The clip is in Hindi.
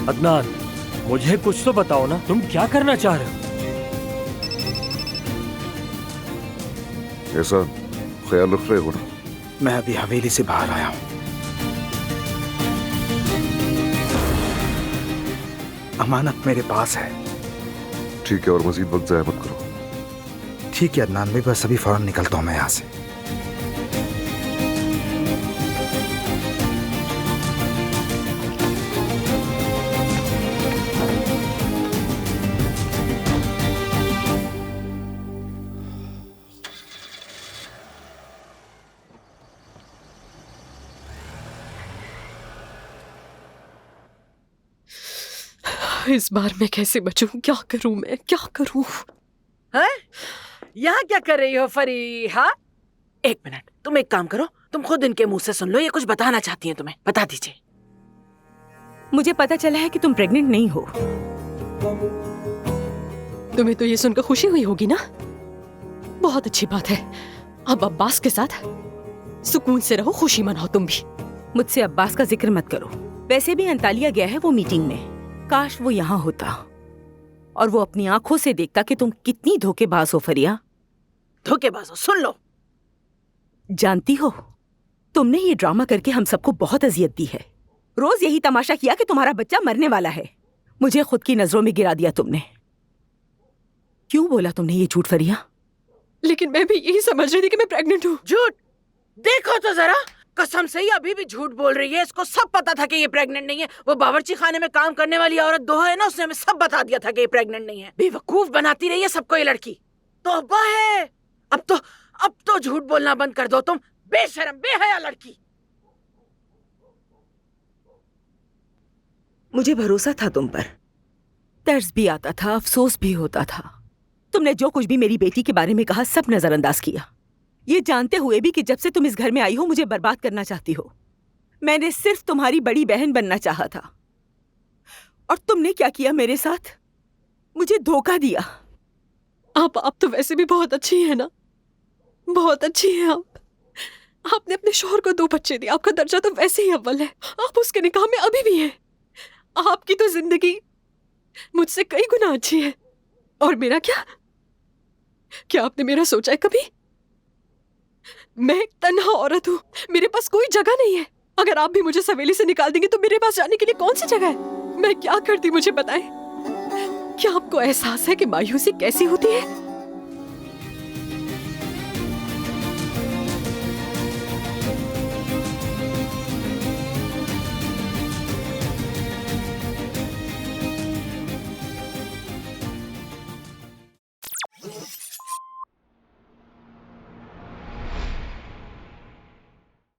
अदनान, मुझे कुछ तो बताओ ना, तुम क्या करना चाह रहे हो? ऐसा ख्याल रख रहे हो ना? मैं अभी हवेली से बाहर आया हूँ। अमानत मेरे पास है। ठीक है, और मजीद वक्त जाया मत करो। ठीक है अदनान, मैं बस अभी फौरन निकलता हूँ मैं यहाँ से। इस बार मैं कैसे बचूं? क्या करूं मैं, क्या करूं? हैं? यहाँ क्या कर रही हो फरीहा? एक मिनट, तुम एक काम करो, तुम खुद इनके मुंह से सुन लो, ये कुछ बताना चाहती हैं तुम्हें, बता दीजिए। मुझे पता चला है कि तुम प्रेग्नेंट नहीं हो। तुम्हें तो ये सुनकर खुशी हुई होगी ना? बहुत अच्छी बात है। अब अब्बास के साथ सुकून से रहो, खुशी मनाओ तुम भी। मुझसे अब्बास का जिक्र मत करो। वैसे भी अंतालिया गया है वो मीटिंग में। काश वो यहाँ होता और वो अपनी आंखों से देखता कि तुम कितनी धोखेबाज हो फरिया। धोखेबाज हो, सुन लो। जानती हो, तुमने ये ड्रामा करके हम सबको बहुत अजियत दी है। रोज यही तमाशा किया कि तुम्हारा बच्चा मरने वाला है। मुझे खुद की नजरों में गिरा दिया तुमने। क्यों बोला तुमने ये झूठ फरिया? लेकिन मैं भी यही समझ रही थी कि मैं प्रेग्नेंट हूँ। झूठ? देखो तो जरा, कसम से ही अभी भी झूठ बोल रही है। इसको सब पता था कि ये प्रेग्नेंट नहीं है। वो बावर्ची खाने में काम करने वाली औरत दोहा है ना, उसने हमें सब बता दिया था कि ये प्रेग्नेंट नहीं है। बेवकूफ बनाती रही है सबको ये लड़की। तौबा है। अब तो झूठ बोलना बंद कर दो तुम, बेशरम बेहया लड़की। मुझे भरोसा था तुम पर। तर्स भी आता था, अफसोस भी होता था। तुमने जो कुछ भी मेरी बेटी के बारे में कहा सब नजरअंदाज किया, ये जानते हुए भी कि जब से तुम इस घर में आई हो मुझे बर्बाद करना चाहती हो। मैंने सिर्फ तुम्हारी बड़ी बहन बनना चाहा था, और तुमने क्या किया मेरे साथ? मुझे धोखा दिया। आप तो वैसे भी बहुत अच्छी है ना, बहुत अच्छी है आप। आपने अपने शौहर को 2 बच्चे दिए, आपका दर्जा तो वैसे ही अव्वल है। आप उसके निकाह में अभी भी हैं। आपकी तो जिंदगी मुझसे कई गुना अच्छी है। और मेरा क्या आपने मेरा सोचा है कभी? मैं एक तन्हा औरत हूँ, मेरे पास कोई जगह नहीं है। अगर आप भी मुझे सवेली से निकाल देंगे तो मेरे पास जाने के लिए कौन सी जगह है? मैं क्या करती मुझे बताएं? क्या आपको एहसास है कि मायूसी कैसी होती है?